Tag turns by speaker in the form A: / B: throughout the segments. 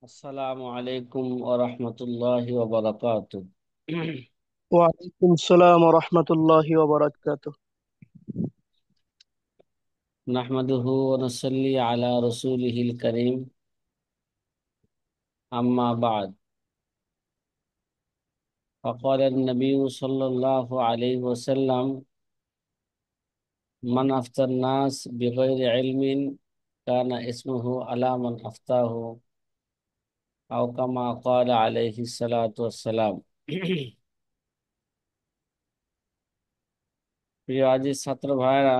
A: আসসালামু আলাইকুম ওয়া রাহমাতুল্লাহি ওয়া বারাকাতুহু।
B: ওয়ালাইকুম সালাম রহমতুল্লাহি ওবরাকাতুহ।
A: নাহমাদুহু ওয়া নুসাল্লি আলা রাসূলিহিল কারীম, আম্মা বা'দ। فقال النبي صلى الله عليه وسلم: من أفتى الناس بغير علم كان اسمه على من أفتاه، أو كما قال عليه الصلاة والسلام। প্রিয় আজিজ ছাত্র ভাইরা,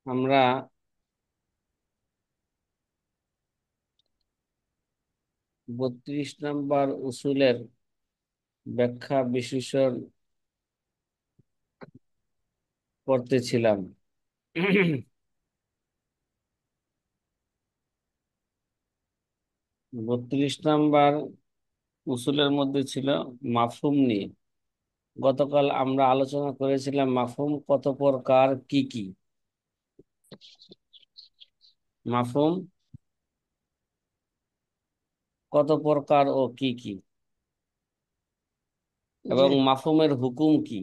A: আমরা 32 নম্বর উসুলের ব্যাখ্যা বিশ্লেষণ করতেছিলাম। 32 নম্বর উসুলের মধ্যে ছিল মাফহুম নিয়ে। গতকাল আমরা আলোচনা করেছিলাম মাফহুম কত প্রকার, কি কি মাফহুম কত প্রকার ও কি কি,
B: জি।
A: এবং মাফহুমের হুকুম কি।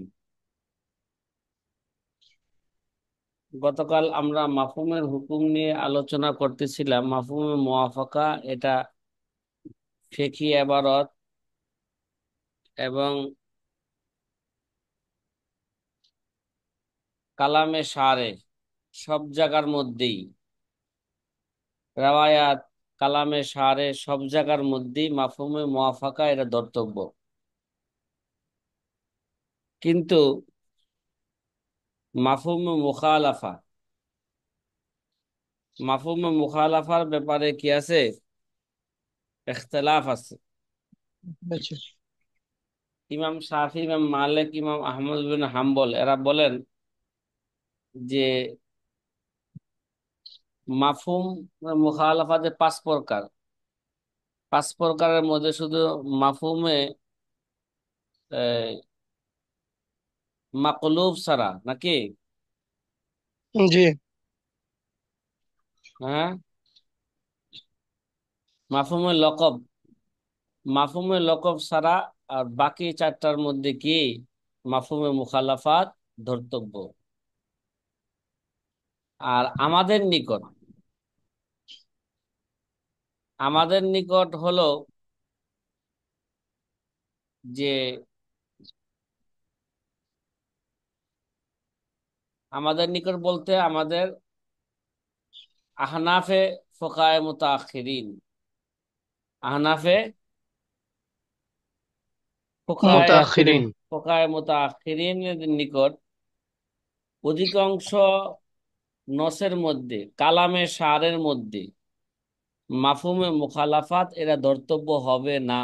A: গতকাল আমরা মাফহুমের হুকুম নিয়ে আলোচনা করতেছিলাম। মাফহুমে মুওয়াফাকা এটা ফিকহি ইবারত এবং কালামে শারে সব জায়গার মধ্যেই, রাওয়ায়াত, কালামে শারে সব জায়গার মধ্যেই মাফহুমে মুওয়াফাকা এটা ধর্তব্য। কিন্তু মাফহুমে মুখালাফা, মাফহুমে মুখালাফার ব্যাপারে কি আছে? ইখতিলাফ আছে।
B: আচ্ছা।
A: ইমাম শাফি, ইমাম মালিক, ইমাম আহমদ বিন হাম্বল এরা বলেন যে মাফহুম মুখালাফা যে 5 প্রকার, 5 প্রকারের মধ্যে শুধু মাফহুমে মাকলুব ছাড়া নাকি?
B: জি।
A: হ্যাঁ, মাফহুমে লকব, মাফহুমে লকব ছাড়া আর বাকি 4টার মধ্যে কি মাফহুমে মুখালাফাত ধর্তব্য। আর আমাদের নিকট হলো যে আমাদের নিকট বলতে আমাদের আহনাফে ফোকায়ে মুতাআখিরিন, আহনাফে ফোকায়ে
B: মুতাআখিরিন।
A: ফোকায়ে মুতাআখিরিনের নিকট অধিকাংশ নসের মধ্যে, কালামে শারের মধ্যে মাফহুমে মুখালাফাত এরা ধর্তব্য হবে না।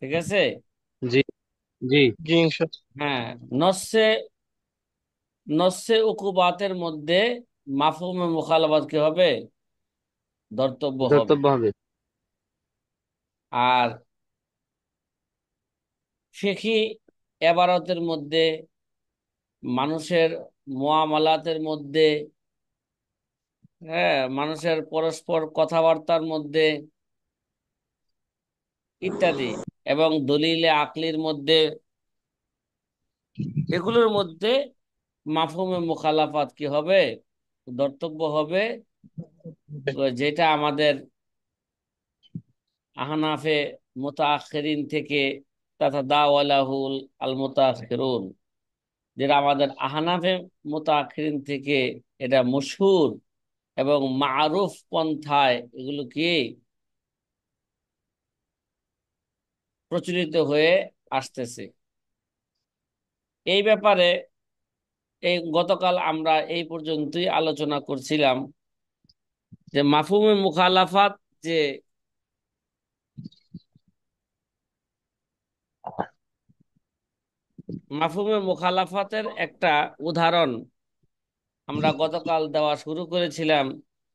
A: ঠিক আছে?
B: জি। জি। জি ইনশাআল্লাহ।
A: হ্যাঁ, নসে নসে উকুবাতের মধ্যে মাফহুমে মুখালাফাত কি হবে? ধর্তব্য হবে।
B: ধর্তব্য হবে।
A: আর ফিকহি এবারতের মধ্যে, মানুষের মুআমালাতের মধ্যে, হ্যাঁ, মানুষের পরস্পর কথাবার্তার মধ্যে ইত্যাদি, এবং দলিলে আকলির মধ্যে, এগুলোর মধ্যে মাফহুমে মুখালাফাত কি হবে? ধর্তব্য হবে। যেটা আমাদের আহনাফে মুতাআখিরিন থেকে তথা দাওয়ালাহুল আল মুতাআখিরুন, যেটা আমাদের আহনাফে মুতাআখিরিন থেকে এটা মশহুর এবং মারুফ পন্থায় এগুলো কি প্রচলিত হয়ে আসতেছে। এই ব্যাপারে এই গতকাল আমরা এই পর্যন্তই আলোচনা করছিলাম যে মাফহুমে মুখালাফাত, যে মাফহুমে মুখালাফাতের একটা উদাহরণ আমরা গতকাল দেওয়া শুরু করেছিলাম,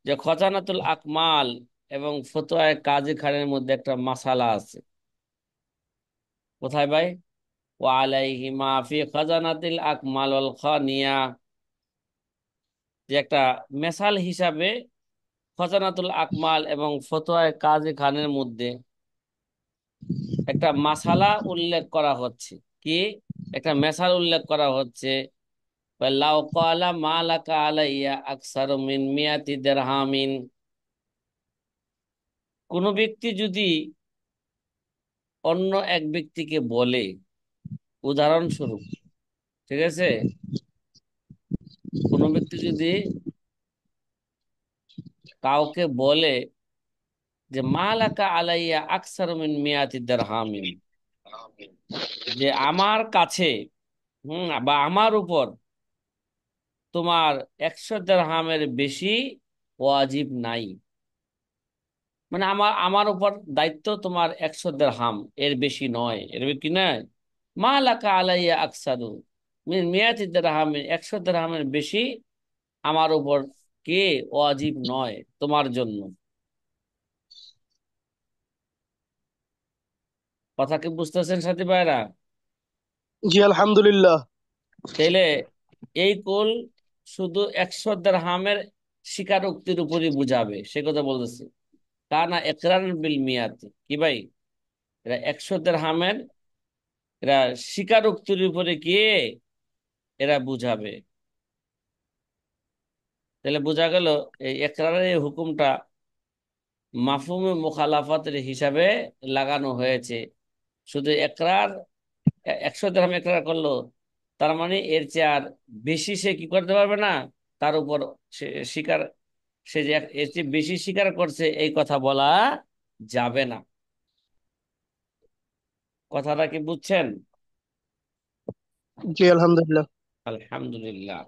A: যে খজানাতুল আকমাল এবং ফতোয়ায়ে কাজী খানের মধ্যে একটা মাসালা আছে। কোথায় ভাই? ওয়া আলাইহিমা ফি খাজানাতিল আকমাল ওয়াল খানিয়া, যে একটা মেসাল হিসাবে খজানাতুল আকমাল এবং ফতোয়ায়ে কাজী খানের মধ্যে একটা মাসালা উল্লেখ করা হচ্ছে। কি? একটা মেসাল উল্লেখ করা হচ্ছে। লাউ ক্বালা মা লাকা আলাইয়া আকসারু মিন মিয়াতি দিরহামিন। কোন ব্যক্তি যদি অন্য এক ব্যক্তিকে বলে, উদাহরণস্বরূপ, ঠিক আছে, কোন ব্যক্তি যদি কাউকে বলে যে মা লাকা আলাইয়া আকসারু মিন মিয়াতি দিরহামিন, যে আমার কাছে, বা আমার উপর তোমার 100 দিরহামের বেশি ওয়াজিব নাই। মানে আমার আমার উপর দায়িত্ব তোমার 100 দিরহাম, এর বেশি নয়, এর কি নয়। মা লাকা আলাইয়া আকসারু মিন মিয়াতি দিরহামিন, 100 দিরহামের বেশি আমার উপর কে ওয়াজিব নয় তোমার জন্য। কথা কি বুঝতেছেন সাথী ভাইরা?
B: জি, আলহামদুলিল্লাহ।
A: তাইলে এই কুল শুধু 100 দিরহামের স্বীকারোক্তির উপরই বুঝাবে, সে কথা বলতেছে। কানা একরার বিল মিয়াতি, কি ভাই, এরা 100 দিরহামের এরা স্বীকারোক্তির উপরে গিয়ে এরা বুঝাবে। তাহলে বোঝা গেল এই একরারের এই হুকুমটা মাফহুমে মুখালাফাতের হিসাবে লাগানো হয়েছে। শুধু একরার, 100 দিরহাম একরার করলো, তার মানে এর চেয়ে আর বেশি সে কি করতে পারবে না, তার উপর সে স্বীকার, সে যে এর চেয়ে বেশি স্বীকার করছে এই কথা বলা যাবে না। কথাটা কি বুঝছেন?
B: জি, আলহামদুলিল্লাহ।
A: আলহামদুলিল্লাহ।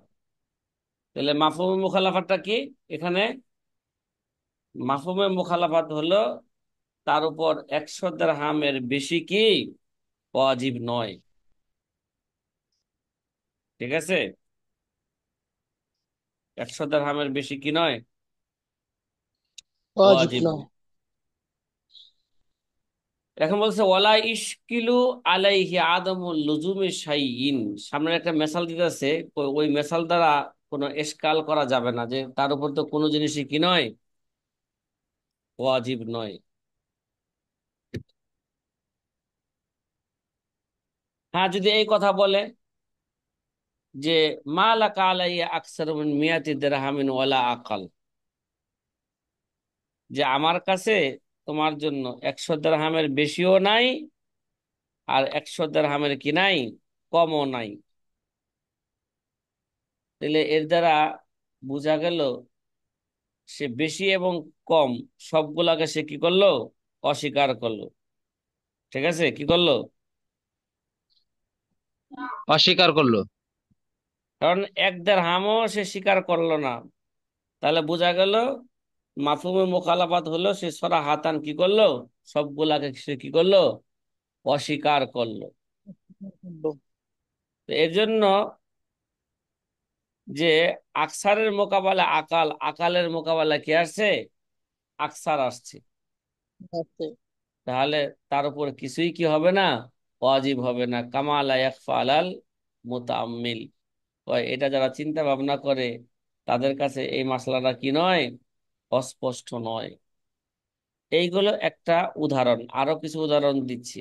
A: তাহলে মাফহুমে মুখালাফাতটা কি এখানে? মাফহুমে মুখালাফাত হলো তার উপর 100 দিরহামের বেশি কি ওয়াজিব নয়। ঠিক আছে? 100 দিরহামের বেশি কি নয়,
B: ওয়াজিব
A: ওয়াজিব
B: নয়।
A: নয়। এখন বলছে ওয়ালা ইশকিলু আলাইহি আদমুল লুজুমি শাইইন। সামনে একটা মেসাল দিতেছে, ওই মেসাল দ্বারা কোনো এশকাল করা যাবে না যে তার উপর তো কোনো জিনিসই কি নয়, ওয়াজিব নয়। হ্যাঁ, যদি এই কথা বলে যে মা লাকা আলাইয়া আকসারু মিন মিয়াতি দিরহামিন ওয়ালা আকাল, যে আমার কাছে তোমার জন্য 100 দিরহামের বেশিও নাই, আর 100 দিরহামের কি নাই, কমও নাই। তাহলে এর দ্বারা বোঝা গেল সে বেশি এবং কম সবগুলাকে সে কি করলো, অস্বীকার করলো। ঠিক আছে, কি করলো?
B: অস্বীকার করলো।
A: কারণ 1 দিরহামও সে স্বীকার করলো না। তাহলে বোঝা গেল মাফহুমে মুখালাফাত হলো সে সরাহাতান কি করলো, সবগুলাকে সে কি করলো, অস্বীকার করলো। তো এর জন্য যে আকসারের মোকাবেলা আকাল, আকালের মোকাবেলা কি আসছে, আকসার আসছে।
B: আছে।
A: তাহলে তার উপর কিছুই কি হবে না, ওয়াজিব হবে না। কামা লা ইয়াখফা আলাল মুতাআম্মিল। এটা যারা চিন্তা ভাবনা করে তাদের কাছে এই মাসলাটা কি নয়, অস্পষ্ট নয়। এইগুলো একটা উদাহরণ, আরো কিছু উদাহরণ দিচ্ছি।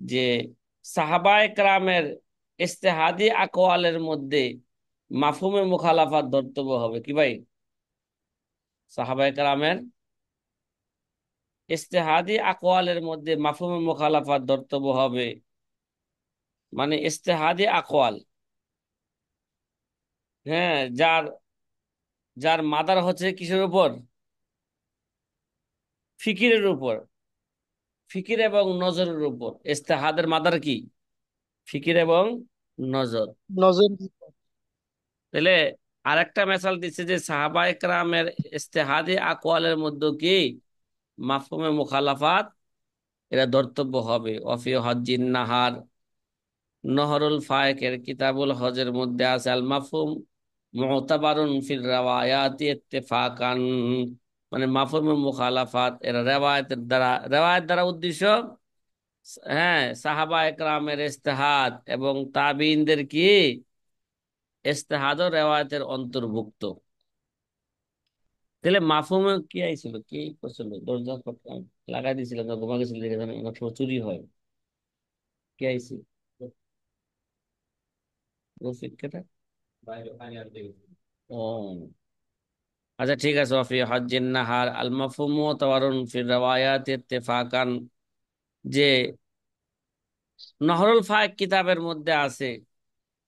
A: যে সাহাবায়ে কেরামের ইজতিহাদি আকওয়ালের মধ্যে মাফহুমে মুখালাফাত ধর্তব্য হবে কি ভাই? সাহাবায়ে কেরামের ইজতিহাদি আকওয়ালের মধ্যে মাফহুমে মুখালাফাত ধর্তব্য হবে। মানে ইজতিহাদি আকওয়াল, হ্যাঁ, যার যার মাদার হচ্ছে কিসের উপর, ফিকিরের উপর, ফিকির এবং নজরের উপর। ইজতিহাদের মাদার কি, ফিকির এবং নজর।
B: নজর।
A: তাহলে আরেকটা মেসাল দিচ্ছে যে সাহাবায়ে কেরামের ইজতিহাদি আকওয়ালের মধ্যে কি মাফহুমে মুখালাফাত এরা ধর্তব্য হবে। অফি হজ্জিন নাহার, নহরুল ফায়েকের কিতাবুল হজের মধ্যে আছে আল মাফহুম মুতাবারুন ফিল রাওয়ায়াতি ইত্তেফাকান। মানে মাফহুমে মুখালাফাত এরা রেওয়ায়েতের দ্বারা, রেওয়ায়েত দ্বারা উদ্দেশ্য, হ্যাঁ, সাহাবা একরামের ইজতিহাদ এবং তাবিঈনদের কি ইজতিহাদ ও রেওয়ায়েতের অন্তর্ভুক্ত। তাহলে মাফহুমে কি আইছিল, কি করছিল? দরজা লাগাই দিছিল না, ঘুমা গেছিল দেখে জানেন অনেক সময় চুরি হয়। কি আইছি? রফিক কেটা? ও আচ্ছা, ঠিক আছে। ওয়াফি হজ্জিন নাহার আল মাফহুমু তাওয়ারুন ফি রাওয়ায়াত ইত্তেফাকান, যে নহরুল ফায়েক কিতাবের মধ্যে আছে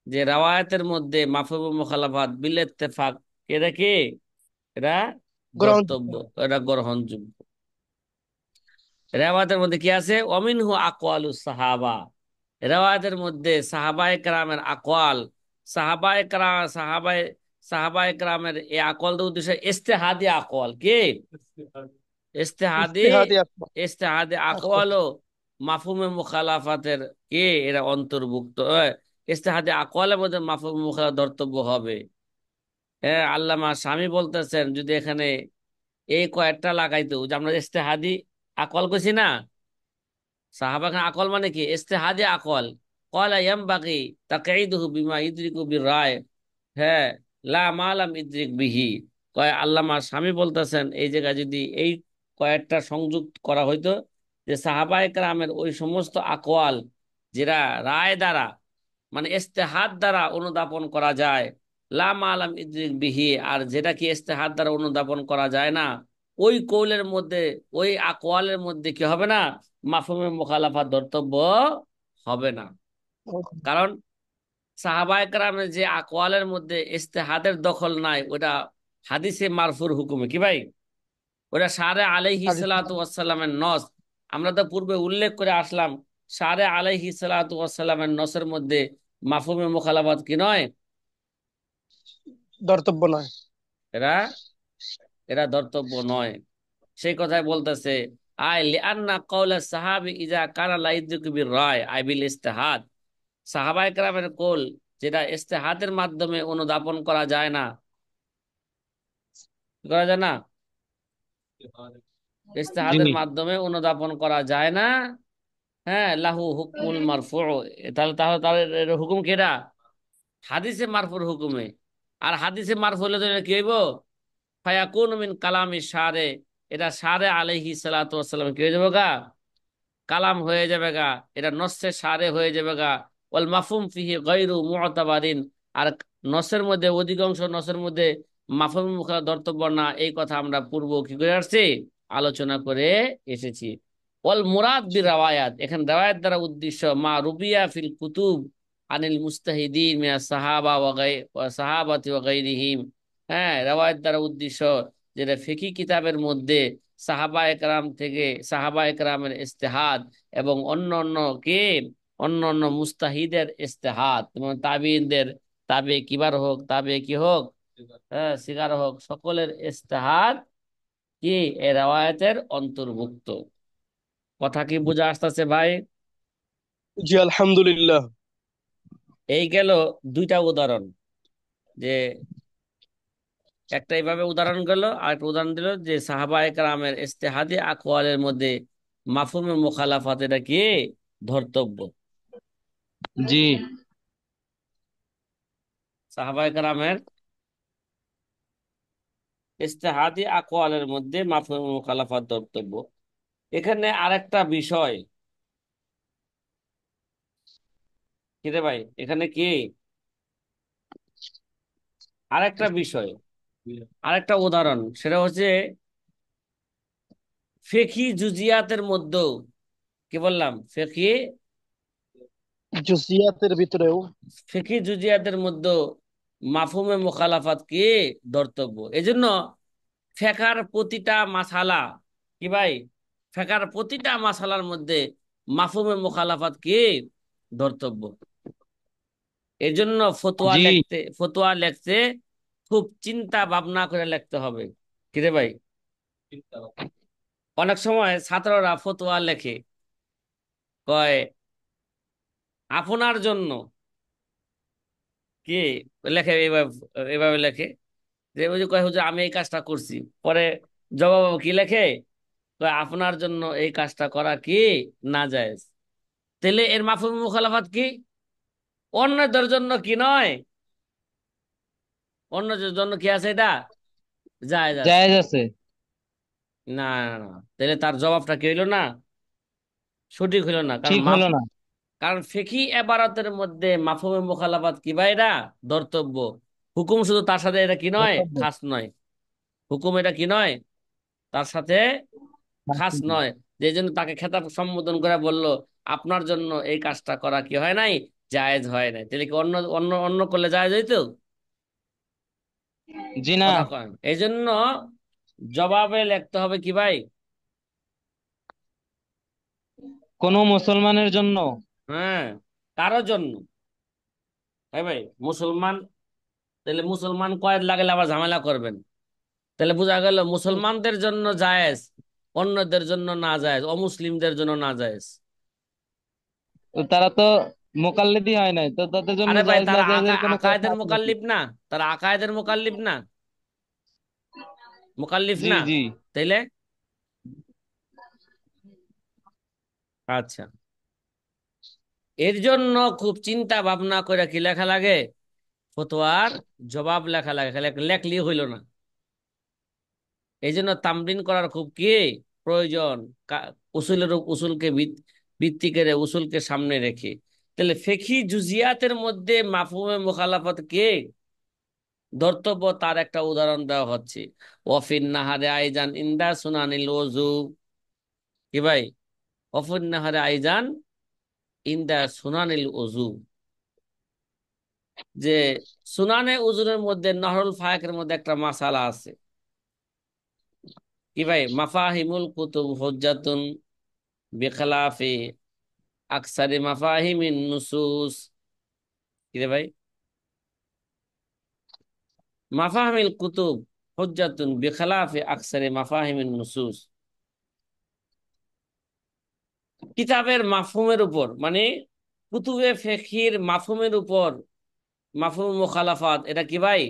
A: যে রাওয়ায়াতের মধ্যে মাফহুম ও মুখালাফাত বিল ইত্তেফাক, এটা কি? এটা ধর্তব্য,
B: গ্রহণযোগ্য।
A: এটা গ্রহণযোগ্য। রেওয়ায়াতের মধ্যে কি আছে? অমিনহু আকওয়ালুস সাহাবা, রেওয়ায়াতের মধ্যে সাহাবায়ে কেরামের আকওয়াল, সাহাবায়ে সাহাবায়ে কেরামের এই আকওয়ালদের উদ্দেশ্যে ইজতিহাদি আকওয়াল কি? ইজতিহাদি,
B: ইজতিহাদি আকবার।
A: ইজতিহাদি
B: আকবার।
A: আকওয়াল ও মাফহুমে মুখালাফাতের কি এরা অন্তর্ভুক্ত। ইজতিহাদি আকওয়ালের মধ্যে মাফহুমে মুখালাফাত ধর্তব্য হবে। হ্যাঁ, আল্লামা স্বামী বলতেছেন যদি এখানে এই কয়েকটা লাগাইতো, যে আমরা ইজতিহাদি আকওয়াল কইছি না, সাহাবা খান আকল মানে কি? ইজতিহাদি আকল। ক্বালা ইয়ামবাগি তাকঈদুহু বিমা ইদরিকু বিরায়, হ্যাঁ, লা মা লাম ইদরিক বিহি। কয় আল্লামা স্বামী বলতেছেন এই জায়গায় যদি এই কয়েকটা সংযুক্ত করা হইতো, যে সাহাবায়ে কেরামের ওই সমস্ত আকওয়াল যেটা রায় দ্বারা মানে ইজতিহাদ দ্বারা অনুধাবন করা যায়, লা মা লাম ইদরিক বিহি, আর যেটা কি ইজতিহাদ দ্বারা অনুধাবন করা যায় না, ওই কৌলের মধ্যে, ওই আকওয়ালের মধ্যে কি হবে না? মাফহুমে মুখালাফাত ধর্তব্য হবে না। কারণ সাহাবায়ে কেরামের যে আকওয়ালের মধ্যে ইজতিহাদের দখল নাই, ওটা হাদিসে মারফুর হুকুমে কি ভাই? ওটা সারে আলাইহিস
B: হাদিস।
A: সালাতু ওয়াস সালামের নস। আমরা তো পূর্বে উল্লেখ করে আসলাম, সারে আলাইহিস সালাতু ওয়াস সালামের নসের মধ্যে মাফহুমে মুখালাফাত কি নয়?
B: ধর্তব্য নয়।
A: এরা এরা ধর্তব্য নয়। সেই কথাই বলতেছে, আই লিআন্না কওলা সাহাবী ইজা কানা লা ইদরিকু বির রায় আই বিল ইজতিহাদ, সাহাবায়ে কেরামের কওল যেটা ইজতিহাদের মাধ্যমে অনুধাবন করা যায় না, কি করা যায় না?
B: জি।
A: ইজতিহাদের মাধ্যমে অনুধাবন করা যায় না। হ্যাঁ, লাহু হুকমুল মারফু, তাহলে তাহলে তাহলে এর হুকুম কেডা? হাদিসে মারফুর হুকুমে। আর হাদিসে মারফু হলে তো এটা কি হইব? ফায়াকুনু মিন কালামি শারে, এটা শারে আলাইহিস সালাতু ওয়াস সালাম কি হয়ে যাবে গা? কালাম হয়ে যাবে গা, এটা নসে সারে হয়ে যাবে গা। ওয়াল মাফহুম ফিহি গায়রু মুতাবারিন, আর নসের মধ্যে অধিকাংশ নসের মধ্যে মাফহুম মুখালাফাত ধর্তব্য না, এই কথা আমরা পূর্ব কি করে আসছি? আলোচনা করে এসেছি। ওয়াল মুরাদ বি রাওয়ায়াত, এখানে রাওয়ায়াত দ্বারা উদ্দেশ্য মা রুবিয়া ফিল কুতুব আনিল মুস্তাহিদিন মিনাস সাহাবা ওয়া সাহাবাতি ওয়া গায়রিহিম। হ্যাঁ, রাওয়ায়াত দ্বারা উদ্দেশ্য যেটা ফিকহি কিতাবের মধ্যে সাহাবা একরাম থেকে, সাহাবা একরামের ইজতিহাদ এবং অন্য অন্য কি, অন্য অন্য মুস্তাহিদের ইজতিহাদ, যেমন তাবিঈনদের, তাবে কিবার হোক, তাবে কি হোক, হ্যাঁ, সিগার হোক, সকলের ইজতিহাদ কি এই রাওয়ায়াতের অন্তর্ভুক্ত। কথা কি বোঝা আসতেছে ভাই?
B: জি আলহামদুলিল্লাহ।
A: এই গেল দুইটা উদাহরণ, যে একটা এইভাবে উদাহরণ গেল, আর একটা উদাহরণ দিল যে সাহাবা একরামের ইজতিহাদি আকওয়ালের মধ্যে মাফহুমে মুখালাফাত এটা কি? ধর্তব্য।
B: জি।
A: সাহাবা একরামের ইজতিহাদি আকওয়ালের মধ্যে মাফহুম মুখালাফাত ধর্তব্য। এখানে আরেকটা বিষয়, কি রে ভাই, এখানে কি আরেকটা বিষয়, আরেকটা উদাহরণ, সেটা হচ্ছে ফিকহি জুজিয়াতের মধ্যেও, কি বললাম, ফিকহি,
B: জুজিয়াতের ভিতরেও।
A: ফিকহি জুজিয়াতের মধ্যেও মাফহুমে মুখালাফাত কি? ধর্তব্য। এজন্য ফেকার প্রতিটা মাসালা, কি ভাই, ফেকার প্রতিটা মাসালার মধ্যে মাফহুমে মুখালাফাত কি? ধর্তব্য। এর জন্য
B: জি।
A: ফতোয়া লেখতে খুব চিন্তা ভাবনা করে লিখতে হবে। কিরে ভাই, অনেক সময় ছাত্ররা ফতোয়া লেখে, কয় আপনার জন্য, কি লেখে এইভাবে, এইভাবে লেখে যে ওই যে কয় হুজুর আমি এই কাজটা করছি, পরে জবাব কি লেখে? কয় আপনার জন্য এই কাজটা করা কি না জায়েজ। তাহলে এর মাফহুম মুখালাফাত কি? অন্যদের জন্য কি নয়? অন্যদের জন্য কি আছে এটা? জায়েজ আছে।
B: জায়েজ আছে।
A: না না না, তাহলে তার জবাবটা কি হইলো না, সঠিক হইলো না। কারণ
B: ঠিক হলো না।
A: কারণ ফিকহি এবারতের মধ্যে মাফহুমে মুখালাফাত কি ভাই এটা ধর্তব্য। হুকুম শুধু তার সাথে এটা কি নয়,
B: বক্তব্য।
A: খাস নয়। হুকুম এটা কি নয়, তার সাথে খাস নয়। যে জন্য তাকে খেতাব সম্বোধন করে বলল, আপনার জন্য এই কাজটা করা কি হয় নাই, জায়েজ হয় নাই। তাহলে কি অন্য অন্য অন্য করলে জায়েজ হইতো?
B: জি না।
A: কথা কন এই জন্য জবাবে লিখতে হবে কি ভাই?
B: কোনো মুসলমানের জন্য।
A: হ্যাঁ, কারোর জন্য। হ্যাঁ ভাই, মুসলমান, তাহলে মুসলমান কয়েদ লাগালে আবার ঝামেলা করবেন। তাহলে বোঝা গেল মুসলমানদের জন্য জায়েজ, অন্যদের জন্য না জায়েজ, অমুসলিমদের জন্য না জায়েজ।
B: তো তারা তো মোকাল্লেদই হয় নাই, তো তাদের জন্য
A: আরে ভাই,
B: জায়েজ না
A: তারা
B: জায়েজের কোনো কথা
A: আকায়েদের
B: আছে নাকি?
A: মোকাল্লিফ না? তারা আকায়েদের মোকাল্লিফ না, মোকাল্লিফ
B: জি
A: না?
B: জি।
A: তাইলে আচ্ছা, এর জন্য খুব চিন্তা ভাবনা করে কি লেখা লাগে, ফতোয়ার জবাব লেখা লাগে। খালি লেখলি হইল না, এই জন্য তামরিন করার খুব কি প্রয়োজন। উসুলের উসুলকে ভিত্তি করে, উসুলকে সামনে রেখে। তাহলে ফিকহি জুজিয়াতের মধ্যে মাফহুমে মুখালাফত কে ধর্তব্য, তার একটা উদাহরণ দেওয়া হচ্ছে। ওয়াফিন নাহারে আইজান ইন্দা সুনানিল ওযু। কি ভাই? ওয়াফিন নাহারে আইজান ইন্দা সুনানিল ওযু, যে সুনানে উজুরের মধ্যে নহরুল ফায়াকের মধ্যে একটা মাসালা আছে। কি ভাই? মাফাহিমুল কুতুব হুজ্জাতুন বিখলাফি আকসারি মাফাহিমিন নুসুস। কি রে ভাই? মাফাহিমিল কুতুব হুজ্জাতুন বিখলাফি আকসারি মাফাহিমিন নুসুস। কিতাবের মাফহুমের উপর, মানে কুতুবে ফিকহির মাফহুমের উপর মাফহুম মুখালাফাত, এটা কি ভাই?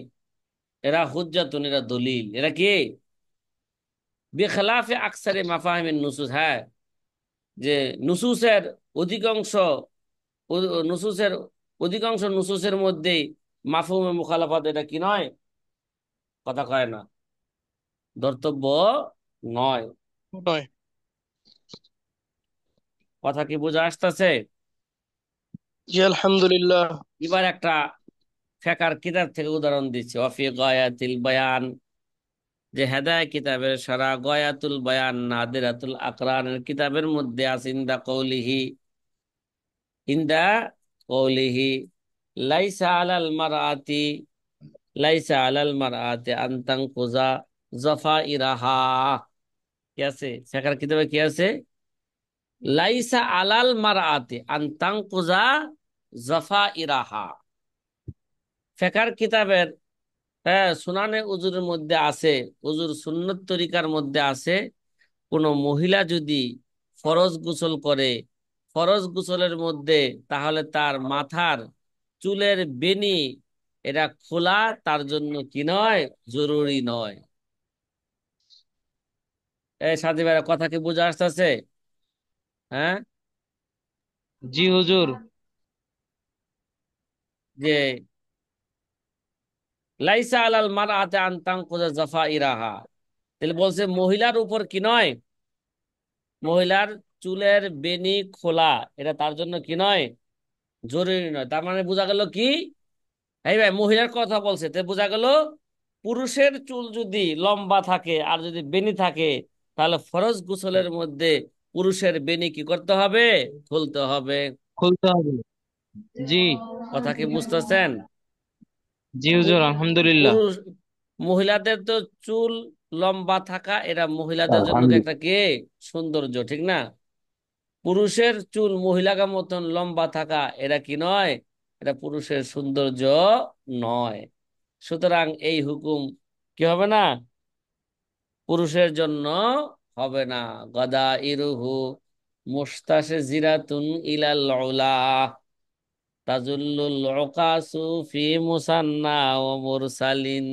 A: এরা হুজ্জাতুন, এরা দলিল। এরা কি? বিখলাফি আকসারি মাফাহিমিন নুসুস। হ্যাঁ, যে নুসুসের অধিকাংশ, নুসুসের অধিকাংশ নুসুসের মধ্যেই মাফহুমে মুখালাফাত এটা কি নয়, কথা কয় না, ধর্তব্য নয়।
B: নয়।
A: কথা কি বোঝা আসতেছে?
B: জি আলহামদুলিল্লাহ।
A: এবার একটা ফেকার কিতাব থেকে উদাহরণ দিচ্ছি। ওয়াফি গয়াতিল বায়ান, যে হেদায় কিতাবের সারা, গয়াতুল বায়ান নাদিরাতুল আকরানের কিতাবের মধ্যে আছে ইনদা কৌলিহি, ইনদা কৌলিহি লাইসা আলাল মারআতি, লাইসা আলাল মারআতি আনতাং কুজা জফা ইরাহা। কি আছে ফেকার কিতাবে? কি আছে? লাইসা আলাল মারআতি আনতাং কুজা জফা ইরাহা। ফেকার কিতাবের, হ্যাঁ, সুনানে উজুরের মধ্যে আছে, উজুর সুন্নত তরিকার মধ্যে আছে, কোন মহিলা যদি ফরজ গোসল করে, ফরজ গোসলের মধ্যে, তাহলে তার মাথার চুলের বেনি এটা খোলা তার জন্য কি নয়, জরুরি নয়। এই সাথী ভাইরা, কথা কি বোঝা আসতেছে? হ্যাঁ,
B: জি হুজুর।
A: যে লাইসা আলাল মারআতি আন তানকুযা যাফাইরাহা, তাহলে বলছে মহিলার উপর কি নয়, মহিলার চুলের বেনি খোলা এটা তার জন্য কি নয়, জরুরি নয়। তার মানে বোঝা গেল কি, এই ভাই মহিলার কথা বলছে, তো বোঝা গেল পুরুষের চুল যদি লম্বা থাকে আর যদি বেনি থাকে, তাহলে ফরজ গোসলের মধ্যে পুরুষের বেনি কি করতে হবে, খুলতে হবে।
B: খুলতে হবে। জি।
A: কথা কি বুঝতেছেন?
B: জি
A: পু-
B: হুজুর আলহামদুলিল্লাহ।
A: পুরুষ, মহিলাদের তো চুল লম্বা থাকা এটা মহিলাদের জন্য একটা
B: আলহামদুলিল্লাহ।
A: কে সৌন্দর্য, ঠিক না? পুরুষের চুল মহিলাকে মতন লম্বা থাকা এটা কি নয়, এটা পুরুষের সৌন্দর্য নয়। সুতরাং এই হুকুম কি হবে না, পুরুষের জন্য হবে না। গদা ইরুহু মুস্তাশে জিরাতুন ইলাল উলা তাজুল্লুল উকাসু ফি মুসান্না ও মুরসালিন।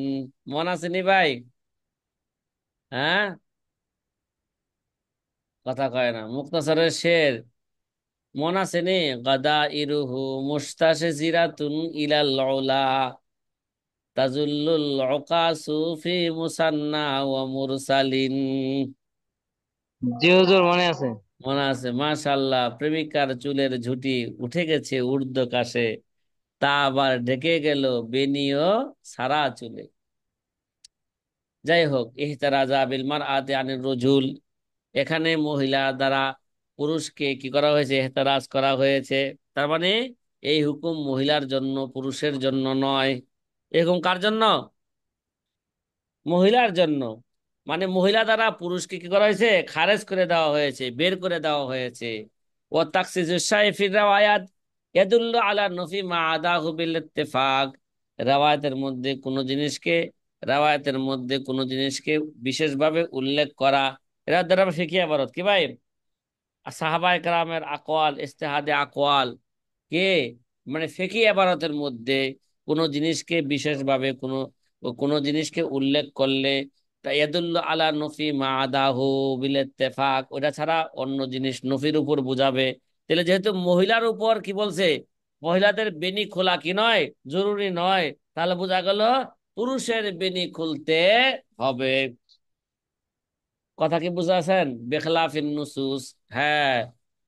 A: মন আছে নি ভাই? হ্যাঁ, কথা কয় না। মুক্তাসরের শের মন আছে নি? গদা ইরুহু মুস্তাশে জিরাতুন ইলাল উলা তাজুল্লুল উকাসু ফি মুসান্না ওয়া মুরসালিন।
B: জি হুজুর, মনে আছে।
A: মনে আছে, মাশাআল্লাহ। প্রেমিকার চুলের ঝুঁটি উঠে গেছে ঊর্ধ্বকাশে, তা আবার ঢেকে গেল বেনি ও সারা চুলে। যাই হোক, ইহতারাজা বিল মারআতি আনির রুজুল, এখানে মহিলা দ্বারা পুরুষকে কি করা হয়েছে, এহতারাজ করা হয়েছে। তার মানে এই হুকুম মহিলার জন্য, পুরুষের জন্য নয়। এরকম কার জন্য? মহিলার জন্য। মানে মহিলা দ্বারা পুরুষকে কি করা হয়েছে, খারেজ করে দেওয়া হয়েছে, বের করে দেওয়া হয়েছে। ও তাকসিসুশ শাই ফি রাওয়ায়াত ইয়াদুল্লু আলা নফি মা আদাহু বিল ইত্তেফাক। রাওয়ায়াতের মধ্যে কোনো জিনিসকে, রাওয়ায়াতের মধ্যে কোনো জিনিসকে বিশেষভাবে উল্লেখ করা, এরা দ্বারা ফিকিহ ইবারত কি ভাই, সাহাবায়ে কেরামের আকওয়াল, ইজতিহাদে আকওয়াল কে, মানে ফিকহি ইবারতের মধ্যে কোনো জিনিসকে বিশেষভাবে কোনো কোনো জিনিসকে উল্লেখ করলে, তা ইয়াদুল্লু আলা নফি মা আদাহু বিল ইত্তেফাক, ওটা ছাড়া অন্য জিনিস নফির উপর বুঝাবে। তাহলে যেহেতু মহিলার উপর কি বলছে, মহিলাদের বেনি খোলা কি নয়, জরুরি নয়, তাহলে বোঝা গেল পুরুষের বেনি খুলতে হবে। কথা কি বুঝাছেন? বেখলাফিন নুসুস, হ্যাঁ,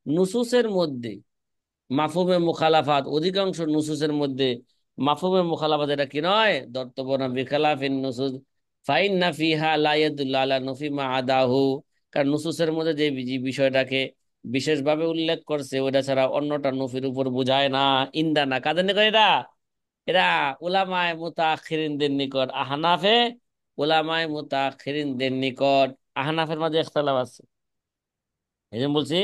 A: নুসুসের মধ্যে মাফহুমে মুখালাফাত, অধিকাংশ নুসুসের মধ্যে মাফহুমে মুখালাফাত এটা কি নয়, ধর্তব্য না। বিখলাফিন নুসুস ফাইন্না ফিহা লা ইয়াদুল্লু আলা নফি মা আদাহু, কারণ নুসুসের মধ্যে যে যে বিষয়টাকে বিশেষভাবে উল্লেখ করছে ওটা ছাড়া অন্যটা নফির উপর বুঝায় না। ইন্দানা কাদের নিকট এটা, এরা উলামায়ে মুতাআখিরিনদের নিকট, আহনাফে উলামায়ে মুতাআখিরিনদের নিকট। আহনাফের মাঝে ইখতিলাফ আছে, এই জন্য বলছি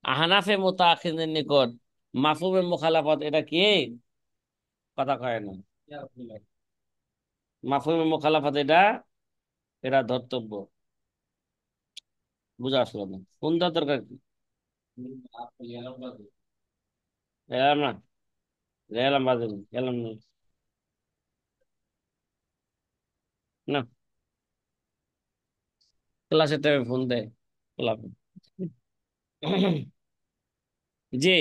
A: আহনাফে মুতাআখিরিনদের নিকট মাফহুমে মুখালাফাত এটা কি, কথা কয় না, মাফহুমে মুখালাফাত এটা, এটা ধর্তব্য। বুঝা আসলো না, কোন দেওয়ার দরকার কি? এলাম না, এলাম বাজে না, এলাম না, না, ক্লাসের টাইমে ফোন দেয় পোলাপন। জি।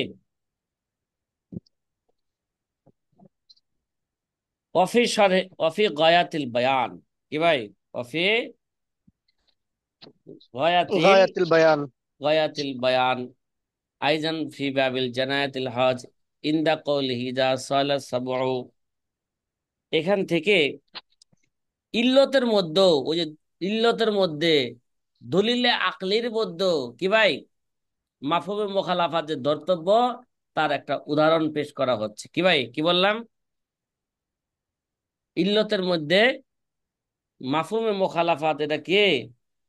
A: অফি সরে, অফি গয়াতিল বয়ান কি ভাই, অফি গয়াতিল,
C: গায়াতুল বায়ান।
A: গয়াতিল বয়ান আইজান ফি বাবিল জানায়াতিল হজ ইনদা কওলিহি যা সালাস সাবউ। এখান থেকে ইল্লতের মধ্যে, ওই যে ইল্লতের মধ্যে দলিলে আকলির মধ্যে কি ভাই, মাফহুমে মুখালাফাত যে ধর্তব্য, তার একটা উদাহরণ পেশ করা হচ্ছে। কি ভাই, কি বললাম? ইল্লতের মধ্যে মাফহুমে মুখালাফাত এটা কি,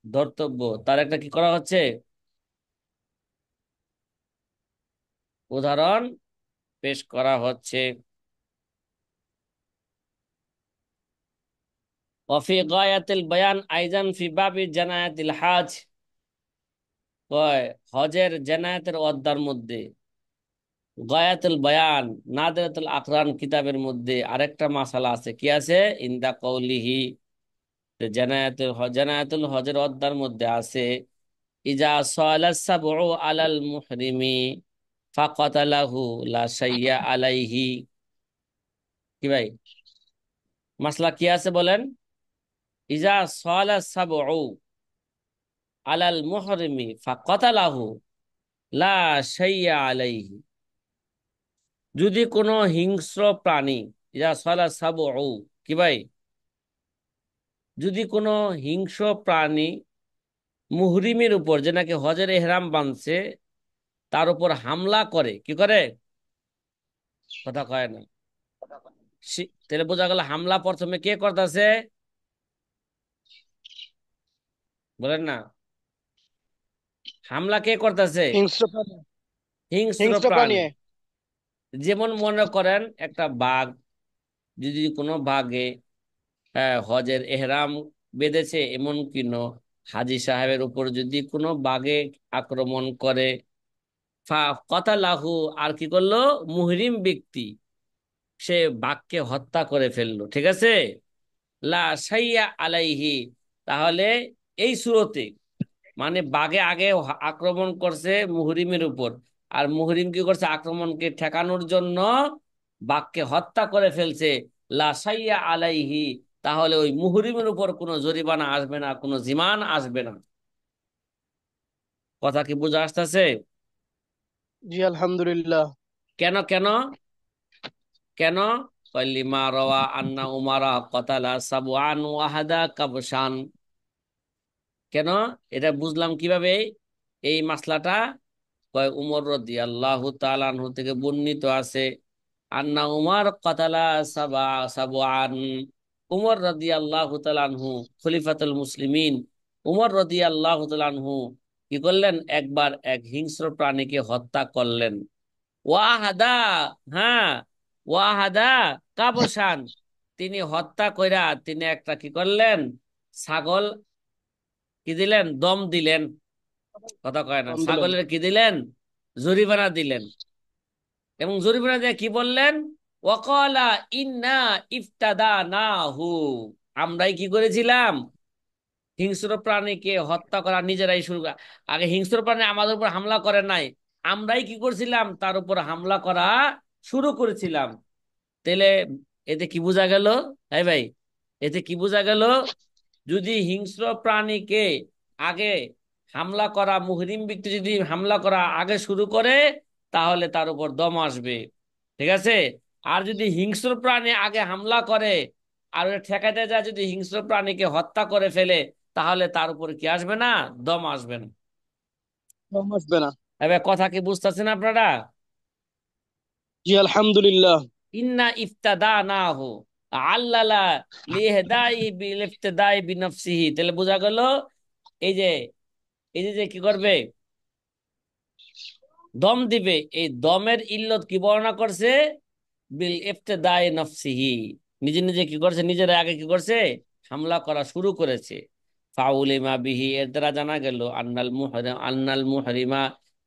A: ধর্তব্য, তার একটা কি করা হচ্ছে, উদাহরণ পেশ করা হচ্ছে। ওয়াফি গায়াতিল বায়ান আইজান ফি বাবি জানায়াতিল হজ, কয় হজের জানায়াতের অধ্যার মধ্যে, গায়াতুল বায়ান নাদিরাতুল আকরান কিতাবের মধ্যে আরেকটা মাসালা আছে। কি আছে? ইনদা কওলিহি, জানায়াতুল হজের অধ্যার মধ্যে আছে ইজা সালাস সাবউ আলাল মুহরিমি ফাকাতালাহু লা শাইয়া আলাইহি। কি ভাই, মাসলা কি আছে বলেন? ইজা সালাস সাবউ আলাল মুহরিমি ফাকাতালাহু লা শাইয়া আলাইহি, যদি কোনো হিংস্র প্রাণী, ইজা সালাস সাবউ কি ভাই, যদি কোনো হিংস্র প্রাণী মুহরিমের উপর, যে নাকি হজের এহরাম বাঁধছে, তার উপর হামলা করে, কি করে, কথা কয় না, তাহলে বোঝা গেল হামলা প্রথমে কে করতেছে, বলেন না, হামলা কে করতেছে?
C: হিংস্র প্রাণী।
A: হিংস্র
C: হিংস্র প্রাণী।
A: প্রাণী। যেমন মনে করেন একটা বাঘ, যদি কোনো বাঘে হজের এহরাম বেঁধেছে, এমন কিনো হাজী সাহেবের উপর যদি কোনো বাঘে আক্রমণ করে, ফা কতালাহু, আর কি করলো, মুহরিম ব্যক্তি সে বাঘকে হত্যা করে ফেললো, ঠিক আছে, লা সাইয়া আলাইহি, তাহলে এই সুরতে, মানে বাঘে আগে আক্রমণ করছে মুহরিমের উপর, আর মুহরিম কি করছে, আক্রমণকে ঠেকানোর জন্য বাঘকে হত্যা করে ফেলছে, লা শাইয়া আলাইহি, তাহলে ওই মুহরিমের উপর কোনো জরিমানা আসবে না, কোনো জিমান আসবে না। কথা কি বোঝা আসতেছে?
C: জি আলহামদুলিল্লাহ।
A: কেন কেন কেন? লিমা রাওয়া আন্না উমারা কতালা সাবআন ওয়াহাদা কাবশান। কেন? এটা বুঝলাম কিভাবে এই মাসলাটা? কয় উমর রাদিয়াল্লাহু তাআলা আনহু থেকে বর্ণিত আছে, আন্না উমার কতালা সাবা সাবআন। উমর রাদিয়াল্লাহু তাআলা আনহু খলিফাতুল মুসলিমিন, উমর রাদিয়াল্লাহু তাআলা আনহু কি করলেন? একবার এক হিংস্র প্রাণীকে হত্যা করলেন। ওয়াহাদা, হ্যাঁ, ওয়াহাদা কাবসান, তিনি হত্যা কইরা তিনি একটা কি করলেন? ছাগল কি দিলেন? দম দিলেন। কথা কয় না,
C: নাম দিলেন।
A: ছাগলের কি দিলেন? জরিমানা দিলেন। এবং জরিমানা দিয়ে কি বললেন? ওয়াকালা ইন্না ইফতাদানাহু, আমরাই কি করেছিলাম? হিংস্র প্রাণীকে হত্যা করা নিজেরাই শুরু আগে হিংস্র প্রাণী আমাদের উপর হামলা করে নাই, আমরাই কি করছিলাম? তার উপর হামলা করা শুরু করেছিলাম। তাহলে এতে কি বোঝা গেল? হ্যাঁ ভাই, এতে কি বোঝা গেল? যদি হিংস্র প্রাণীকে আগে হামলা করা, মুহরিম ব্যক্তি যদি হামলা করা আগে শুরু করে, তাহলে তার উপর দম আসবে। ঠিক আছে? আর যদি হিংস্র প্রাণী আগে হামলা করে আর ওটা ঠেকাতে যায়, যদি হিংস্র প্রাণীকে হত্যা করে ফেলে, তাহলে তার উপর কি আসবে না? দম আসবে না।
C: কম আসবে না।
A: এবার কথা কি বুঝতেছেন আপনারা?
C: জি আলহামদুলিল্লাহ।
A: ইন্না ইফতাদানাহু আল্লালা লিহদাই বিল ইফতিদাই বিনফসিহি, তাহলে বোঝা গেল এই যে যে কি করবে? দম দিবে। এই দমের ইল্লত কি বর্ণনা করছে? বিল ইফতিদাই নফসিহি, নিজে নিজে কি করছে? নিজের আগে কি করছে? হামলা করা শুরু করেছে। ফাউলিমা বিহি, এর দ্বারা জানা গেল আন্নাল মুহরিমা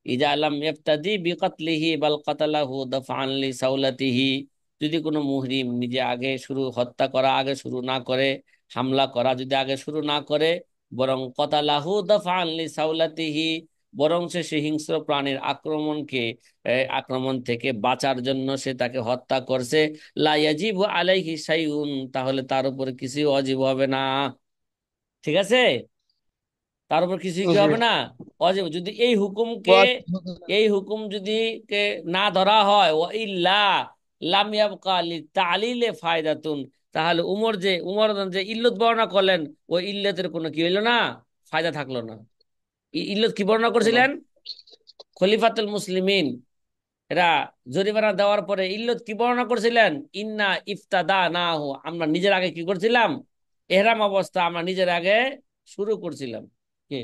A: ইজা লাম ইফতাদি বিকতলিহি বাল কাতালাহু দাফআন লিসাউলাতিহি, যদি কোনো মুহরিম নিজে আগে শুরু, হত্যা করা আগে শুরু না করে, হামলা করা যদি আগে শুরু না করে, বরং কতালাহু দাফআন লিসাউলাতিহি, বরং সে হিংস্র প্রাণীর আক্রমণকে, আক্রমণ থেকে বাঁচার জন্য সে তাকে হত্যা করছে, লা ইয়াজিবু আলাইহি শাইউন, তাহলে তার উপর কিছু অজীব হবে না। ঠিক আছে? তার উপর কিছু কি
C: জি।
A: হবে না? অজীব। যদি এই হুকুমকে,
C: ওয়াজিব হবে না।
A: এই হুকুম যদি কে না ধরা হয়, ওয়া ইল্লা লাম ইয়াবকা লিতালিলে ফায়দাতুন, তাহলে উমর যে ইল্লত বর্ণনা করলেন, ওই ইল্লতের কোনো কি হইল না? ফায়দা থাকলো না। ইল্লত কি বর্ণনা করছিলেন? খলিফাতুল মুসলিমিন এরা জরিমানা দেওয়ার পরে ইল্লত কি বর্ণনা করছিলেন? ইন্না ইফতাদা না হো, আমরা নিজের আগে কি করছিলাম? এহরাম অবস্থা আমরা নিজের আগে শুরু করছিলাম। কি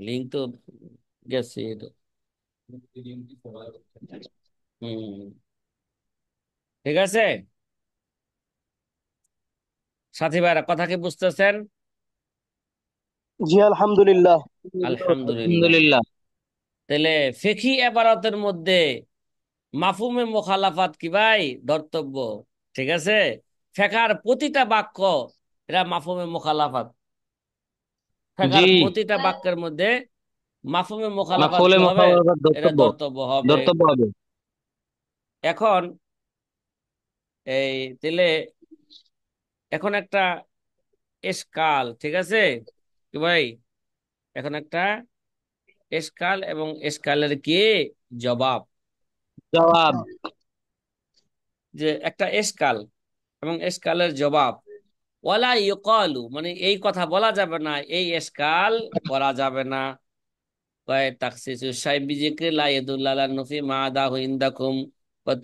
A: লিঙ্ক তো গেছে এটা। হম, ঠিক আছে সাথী ভাইরা, কথা কি বুঝতেছেন?
C: জি আলহামদুলিল্লাহ।
A: আলহামদুলিল্লাহ।
B: আলহামদুলিল্লাহ।
A: তাহলে ফিকহি এবারতের মধ্যে মাফহুমে মুখালাফাত কি ভাই? ধর্তব্য। ঠিক আছে? ফেকার প্রতিটা বাক্য এরা মাফহুমে মুখালাফাত। ফেকার
B: জি।
A: প্রতিটা বাক্যের মধ্যে মাফহুমে মুখালাফাত
B: মাফউলে
A: কি হবে?
B: মুখালাফাত
A: এটা
B: ধর্তব্য,
A: ধর্তব্য হবে।
B: ধর্তব্য হবে।
A: এখন এই তাহলে এখন একটা এসকাল, ঠিক আছে কি ভাই? এখন একটা এসকাল এবং এসকালের কি জবাব।
B: জবাব।
A: যে একটা এসকাল এবং এসকালের জবাব। ওয়ালা ইউকালু, মানে এই কথা বলা যাবে না, এই এসকাল করা যাবে না। কয় তাখসিসু সাইবি যিকরি লা ইয়াদুল্লাহ আলা নফি মা দাহু ইনদাকুম,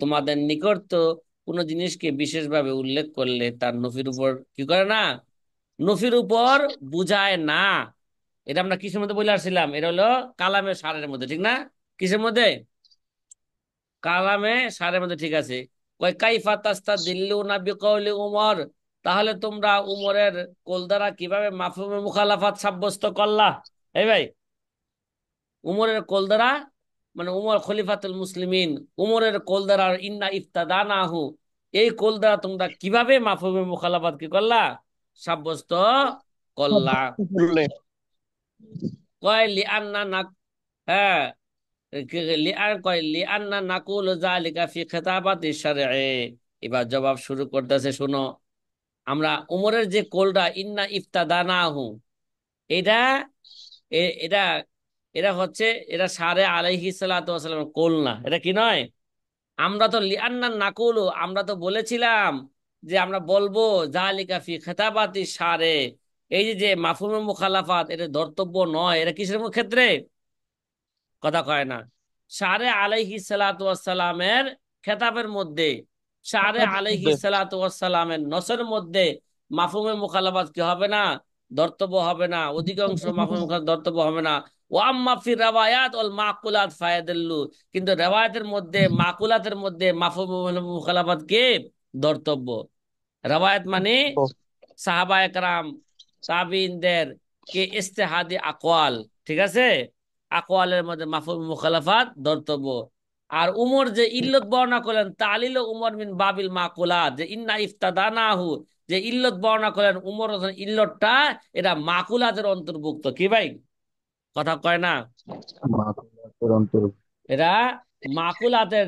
A: তোমাদের নিকট তো কোন জিনিসকে বিশেষভাবে উল্লেখ করলে তার নফির উপর কি করে না? নফির উপর বুঝায় না। এটা আমরা কিসের মধ্যে বলে আসছিলাম? এটা হলো কালামে সারের মধ্যে, ঠিক না? কিসের মধ্যে? কালামে সারের মধ্যে, ঠিক আছে। কয় কাইফা তাস্তাদিল্লুনা বিকাউলি উমর, তাহলে তোমরা উমরের কোল দ্বারা কিভাবে মাফহুমে মুখালাফাত সাব্যস্ত করলা? এই ভাই, উমরের কোল দ্বারা, মানে উমর খলিফাতুল মুসলিমিন, উমরের কোল দ্বারা ইন্না ইফতাদানাহু, এই কোল দ্বারা তোমরা কিভাবে মাফহুমে মুখালাফাত কি করলা? সাব্যস্ত করলা।
C: বললে।
A: কয় লিআন্না নাক, হ্যাঁ, লিআন কয় লিআন্না নাকুল যালিকা ফি খিতাবাতি শারঈ। এবার জবাব শুরু করতেছে, শুনো। আমরা উমরের যে কোলটা ইন্না ইফতাদানাহু, এটা এটা এটা হচ্ছে, এটা সারে আলাইহিস সালাতু ওয়াস সালামের কোল না, এটা কি নয়। আমরা তো লিআন্না নাকুলু, আমরা তো বলেছিলাম যে আমরা বলবো জালিকা ফি খেতাবাতি সারে, এই যে যে মাফহুমে মুখালাফাত, এটা ধর্তব্য নয়, এটা কিসের ক্ষেত্রে, কথা কয় না, সারে আলাইহি সালাতু ওয়াস সালামের খেতাবের মধ্যে, সারে আলাইহি সালাতু ওয়াস সালামের নসের মধ্যে মাফহুমে মুখালাফাত কি হবে না, ধর্তব্য হবে না, অধিকাংশ মাফহুমে মুখালাফাত ধর্তব্য হবে না। ও আম্মা ফি রাওয়ায়াত ওয়াল মাকুলাত ফায়াদুল্লু, কিন্তু রেওয়ায়াতের মধ্যে মাকুলাতের মধ্যে মাফহুমে মুখালাফাত কে ধর্তব্য। রাওয়ায়াত মানে সাহাবা একরাম তাবিইনদের কে ইজতিহাদি আকওয়াল, ঠিক আছে, আকওয়ালের মধ্যে মাফহুম মুখালাফাত ধর্তব্য। আর উমর যে ইল্লত বর্ণনা করলেন তালিল উমর মিন বাবিল মাকুলাত, যে ইন্না ইফতাদানাহু, যে ইল্লত বর্ণনা করলেন উমর, ইল্লতটা এটা মাকুলাতের অন্তর্ভুক্ত, কি ভাই, কথা কয় না,
B: মাকুলাতের অন্তর্ভুক্ত।
A: এরা মাকুলাতের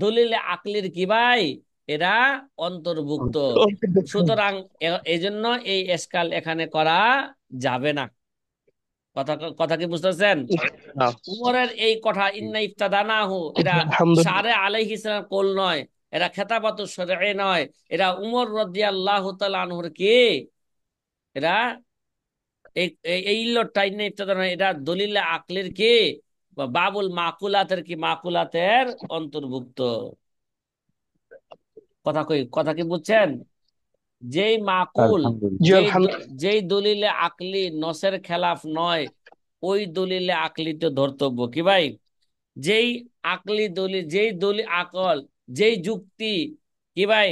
A: দলিল আকলির কি ভাই, এরা অন্তর্ভুক্ত। সুতরাং এই জন্য এই এসকাল এখানে করা যাবে না। কথা কথা কি বুঝতেছেন? উমরের এই কথা ইন্না ইফতাদানাহু, এটা
C: আলহামদুলিল্লাহ।
A: সারে আলাইহিস সালাম কোল নয়, এরা খেতাবাতু শরঈ নয়, এরা উমর রাদিয়াল্লাহু তাআলা আনহুর কি, এরা এই এই ইল্লতটা ইন্না ইফতাদানা, এটা দলিল আকলির কি, বাবুল মাকুলাতের কি, মাকুলাতের অন্তর্ভুক্ত। কথা কই, কথা কি বুঝছেন? যেই মাকুল,
B: আলহামদুলিল্লাহ।
C: জি
A: যেই
C: আলহামদুলিল্লাহ।
A: যেই দলিলে আকলি নসের খেলাফ নয়, ওই দলিলে আকলি তো ধর্তব্য, কি ভাই, যেই আকলি দলিল, যেই দলিল আকল, যেই যুক্তি কি ভাই,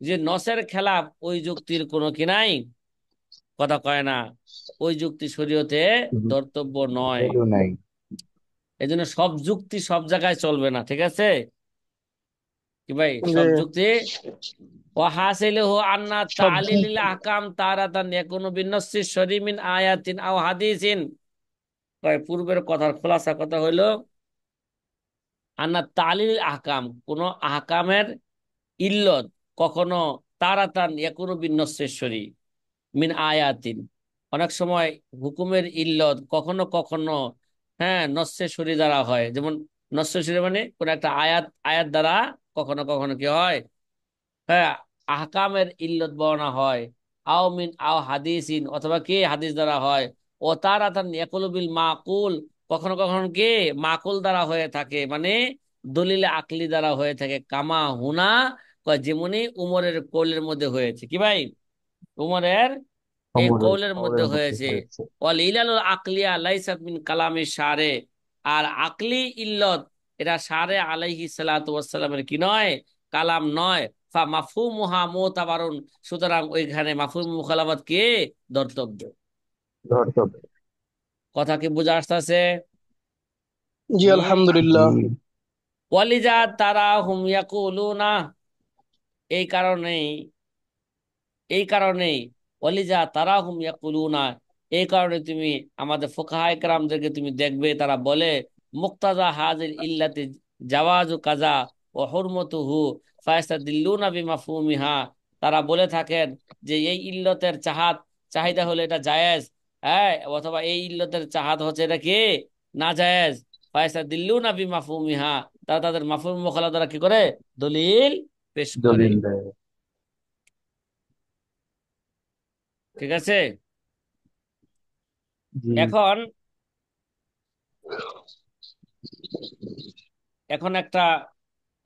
A: যে নসের খেলাফ, ওই যুক্তির কোনো কি নাই, কথা কয় না, ওই যুক্তি শরীয়তে ধর্তব্য নয়।
B: ভ্যালু নাই।
A: এই জন্য সব যুক্তি সব জায়গায় চলবে না, ঠিক আছে কি ভাই,
C: জি।
A: সব যুক্তি। ওয়াহাসিলুহু আন্না
C: সব
A: তালিলিল আহকাম তারাতান ইয়াকুনু বিন্নাসসি শরঈ মিন আয়াতিন আও হাদিসিন। কয় পূর্বের কথার খোলাসা কথা হইলো, আন্না তালিল আহকাম, কোন আহকামের ইল্লত কখনো তারাতান ইয়াকুনু বিন্নাসসি শরঈ মিন আয়াতিন, অনেক সময় হুকুমের ইল্লত কখনো কখনো, হ্যাঁ, নস্যে শরী দ্বারা হয়। যেমন নস্যে শরী মানে কোন একটা আয়াত, আয়াত দ্বারা কখনো কখনো কি হয়, হ্যাঁ, আহকামের ইল্লত বর্ণনা হয়। আও মিন আও হাদিসিন, অথবা কে হাদিস দ্বারা হয়। ও তারাতান ইয়াকুলু বিল মাকুল, কখনো কখনো কে মাকুল দ্বারা হয়ে থাকে, মানে দলিলে আকলি দ্বারা হয়ে থাকে। কামা হুনা, কয় যেমনি উমরের কোলের মধ্যে হয়েছে, কি ভাই, উমরের এই
B: অমরের
A: কৌলের মধ্যে
B: কওলের মধ্যে
A: হয়েছে।
B: হয়েছে।
A: ওয়াল ইলালুল আকলিয়া লাইসাত মিন কালামি সারে, আর আকলি ইল্লত এটা সারে আলাইহি সালাতু ওয়াস সালামের কি নয়, কালাম নয়। ফা মাফহুমুহা মুতাবারুন, সুতরাং ওইখানে মাফহুম মুখালাফাত কে ধর্তব্য।
B: ধর্তব্য।
A: কথা কি বোঝা আসতেছে?
C: জি
A: হুম।
C: আলহামদুলিল্লাহ।
B: জি।
A: ওয়ালিজা তারা হুম ইয়াকুলুনা, এই কারণেই, এই কারণেই ওয়ালিজা তারাহুম ইয়াকুলুনা, এই কারণে তুমি আমাদের ফুকাহায়ে কেরামদেরকে তুমি দেখবে তারা বলে মুক্তাজা হাজিল ইল্লাতি জাওয়াজু কাজা ও হুরমতুহু ফায়াস্তাদিল্লুনা বিমাফহুমিহা, তারা বলে থাকেন যে এই ইল্লতের চাহাত, চাহিদা হলে এটা জায়েজ, হ্যাঁ, অথবা এই ইল্লতের চাহাত হচ্ছে এটা কি না জায়েজ। ফায়াস্তাদিল্লুনা বিমাফহুমিহা, তারা তাদের মাফহুম মুখালাফা দ্বারা কি করে, দলিল পেশ করে,
B: দলিল দেয়।
A: ঠিক আছে।
B: জি।
A: এখন এখন একটা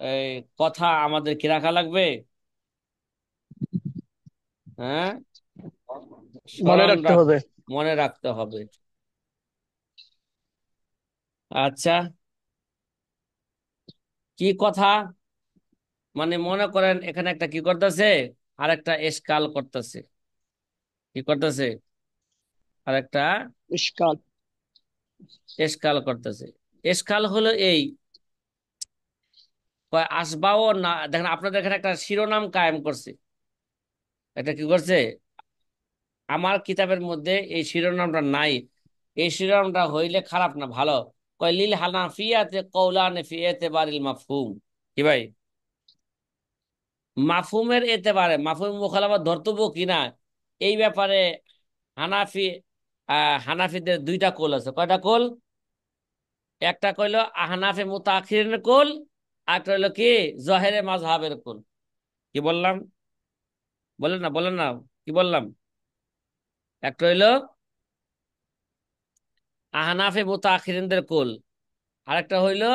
A: এই, কথা আমাদের কি রাখা লাগবে, হ্যাঁ,
C: মনে
A: স্মরণ
C: রাখতে হবে।
A: মনে রাখতে হবে। আচ্ছা, কি কথা, মানে মনে করেন এখানে একটা কি করতেছে, আর একটা এসকাল করতেছে, কি করতেছে, আর একটা
C: ইশকাল।
A: এসকাল করতেছে। এসকাল হলো এই, কয় আসবাও না, দেখেন আপনাদের এখানে একটা শিরোনাম কায়েম করছে, এটা কি করছে, আমার কিতাবের মধ্যে এই শিরোনামটা নাই। এই শিরোনামটা হইলে খারাপ না ভালো, কয় লিল হানাফিয়াতে কওলান ফি ইতিবারিল মাফহুম। কি ভাই, মাফহুমের এতেবারে মাফহুম মুখালাফাত ধর্তব্য কিনা এই ব্যাপারে হানাফি হানাফিদের দুইটা কোল আছে। কয়টা কোল? একটা কইলো আহনাফে মুতাখিরিনের কোল, আর একটা হইলো কি জহেরে মাযহাবের কোল। কি বললাম? বলেন না, বলেন না, কি বললাম? একটা হইলো আহনাফে মুতাখিরিনদের কোল, আরেকটা হইলো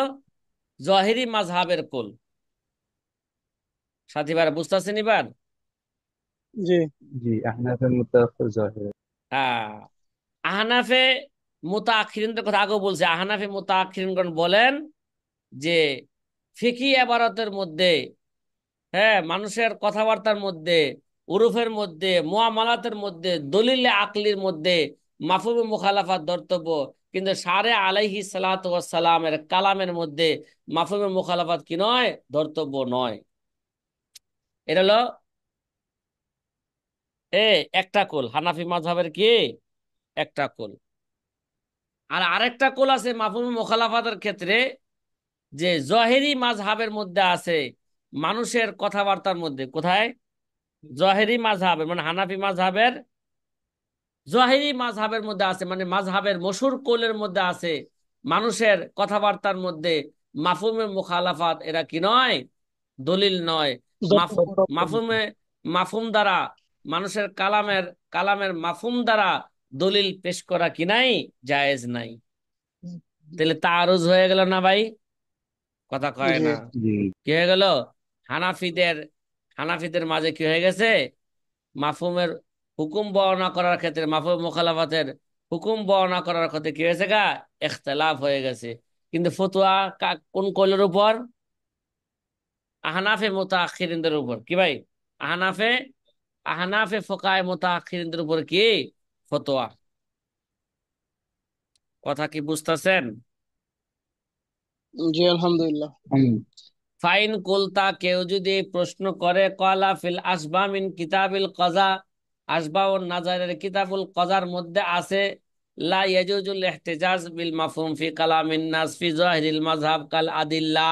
A: জহেরি মাযহাবের কোল। সাথী ভাইরা বুঝতেছেন এবার?
C: জি।
B: জি, আহনাফের মুতাওয়াফির জাহির।
A: হ্যাঁ, আহনাফে মুতাখিরিনদের কথা আগেও বলছে। আহনাফে মুতাখিরিনগণ বলেন যে ফিকি ইবারতের মধ্যে, হ্যাঁ, মানুষের কথাবার্তার মধ্যে, উরুফের মধ্যে, মুআমালাতের মধ্যে, দলিলে আকলির মধ্যে মাফহুমে মুখালাফাত ধর্তব্য, কিন্তু সারে আলাইহি সালাতু ওয়াস সালামের কালামের মধ্যে মাফহুমে মুখালাফাত কি নয়, ধর্তব্য নয়। এটা হলো এ একটা কোল, হানাফি মাযহাবের কি একটা কোল। আর আরেকটা কোল আছে মাফহুমে মুখালাফাতের ক্ষেত্রে, যে জহেরি মাযহাবের মধ্যে আছে মানুষের কথাবার্তার মধ্যে। কোথায়? জহেরি মাযহাবের মানে হানাফি মাযহাবের জহেরি মাযহাবের মধ্যে আছে, মানে মাযহাবের মশহুর কৌলের মধ্যে আছে মানুষের কথাবার্তার মধ্যে মাফহুমে মুখালাফাত এরা কি নয়, দলিল নয়। মাফহুমে মাফহুম দ্বারা মানুষের কালামের কালামের মাফহুম দ্বারা দলিল পেশ করা কি নাই, জায়েজ নাই। তাহলে তাআরুজ হয়ে গেল না ভাই? কথা কয়
C: জি।
A: না।
B: জি।
A: কি হয়ে গেল? হানাফিদের হানাফিদের মাঝে কি হয়ে গেছে, মাফহুমের হুকুম বর্ণনা করার ক্ষেত্রে, মাফহুম মুখালাফাতের হুকুম বর্ণনা করার ক্ষেত্রে কি হয়েছে গা, ইখতিলাফ হয়ে গেছে। কিন্তু ফতোয়া কোন কৌলের উপর? আহনাফে মুতাআখিরিনদের উপর। কি ভাই, আহনাফে আহনাফে ফোকায়ে মুতাআখিরিনদের উপর কি ফতোয়া। কথা কি বুঝতেছেন?
C: জি, আলহামদুলিল্লাহ।
B: হুম।
A: ফাইন কুলতা, কেউ যদি প্রশ্ন করে, কলা ফিল আসবা মিন কিতাবিল কজা, আসবা ও নাজারের কিতাবুল কজার মধ্যে আছে লা ইয়াজুজুল ইহতিজাজ বিল মাফহুম ফি কালামিন নাস ফি যাহিরিল মাযহাব কাল আদিল্লা।